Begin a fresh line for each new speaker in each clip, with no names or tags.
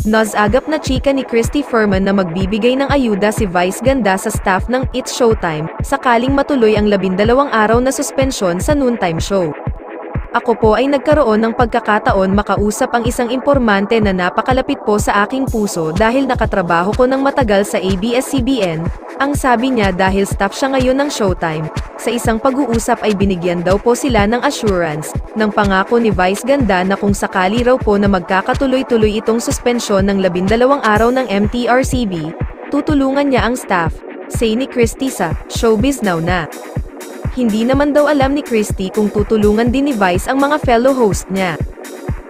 Nasagap na chika ni Christy Ferman na magbibigay ng ayuda si Vice Ganda sa staff ng It's Showtime, sakaling matuloy ang 12 araw na suspensyon sa noontime show. Ako po ay nagkaroon ng pagkakataon makausap ang isang impormante na napakalapit po sa aking puso dahil nakatrabaho ko ng matagal sa ABS-CBN, ang sabi niya dahil staff siya ngayon ng Showtime. Sa isang pag-uusap ay binigyan daw po sila ng assurance, ng pangako ni Vice Ganda na kung sakali raw po na magkakatuloy-tuloy itong suspensyon ng 12 araw ng MTRCB, tutulungan niya ang staff, say ni Christy sa Showbiz Now na. Hindi naman daw alam ni Christy kung tutulungan din ni Vice ang mga fellow host niya.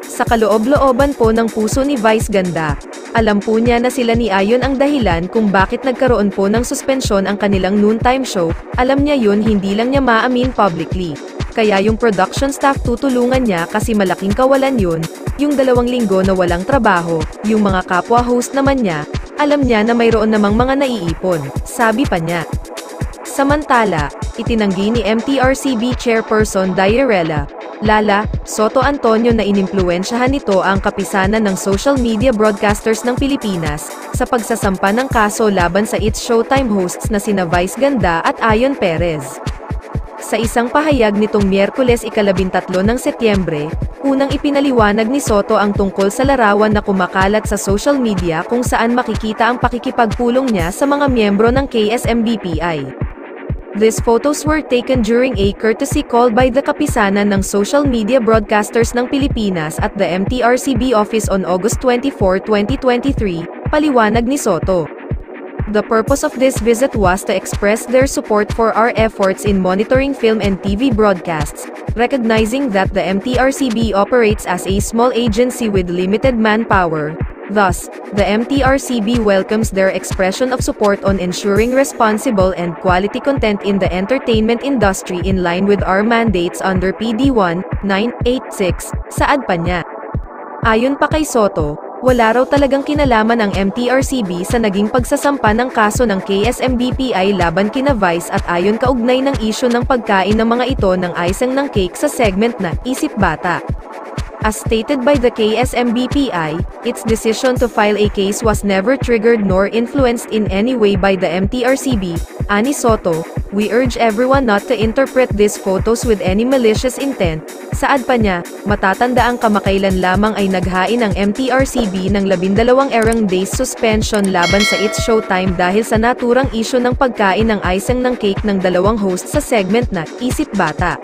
Sa kaloob-looban po ng puso ni Vice Ganda, alam po niya na sila ni Ayon ang dahilan kung bakit nagkaroon po ng suspensyon ang kanilang noontime show, alam niya yun hindi lang niya maamin publicly. Kaya yung production staff tutulungan niya kasi malaking kawalan yun, yung 2 linggo na walang trabaho, yung mga kapwa host naman niya, alam niya na mayroon namang mga naiipon, sabi pa niya. Samantala, itinanggi ni MTRCB Chairperson Diarella Lala Soto Antonio na inimpluwensyahan nito ang kapisanan ng social media broadcasters ng Pilipinas sa pagsasampa ng kaso laban sa It's Showtime hosts na sina Vice Ganda at Ayon Perez. Sa isang pahayag nitong Miyerkules ika-13 ng Setyembre, unang ipinaliwanag ni Soto ang tungkol sa larawan na kumakalat sa social media kung saan makikita ang pakikipagpulong niya sa mga miyembro ng KSMBPI. These photos were taken during a courtesy call by the kapisanan ng social media broadcasters ng Pilipinas at the MTRCB office on August 24, 2023, paliwanag ni Soto. The purpose of this visit was to express their support for our efforts in monitoring film and TV broadcasts, recognizing that the MTRCB operates as a small agency with limited manpower. Thus, the MTRCB welcomes their expression of support on ensuring responsible and quality content in the entertainment industry in line with our mandates under PD 1986, saad pa niya. Ayon pa kay Soto, wala raw talagang kinalaman ang MTRCB sa naging pagsasampa ng kaso ng KSMBPI laban kina Vice at Ayon kaugnay ng isyu ng pagkain ng mga ito ng icing ng cake sa segment na Isip Bata. As stated by the KSMBPI, its decision to file a case was never triggered nor influenced in any way by the MTRCB, ani Soto. We urge everyone not to interpret these photos with any malicious intent. Saad pa niya, matatanda ang kamakailan lamang ay naghain ang MTRCB ng 12 days suspension laban sa It's Showtime dahil sa naturang isyu ng pagkain ng icing ng cake ng 2 host sa segment na Isip Bata.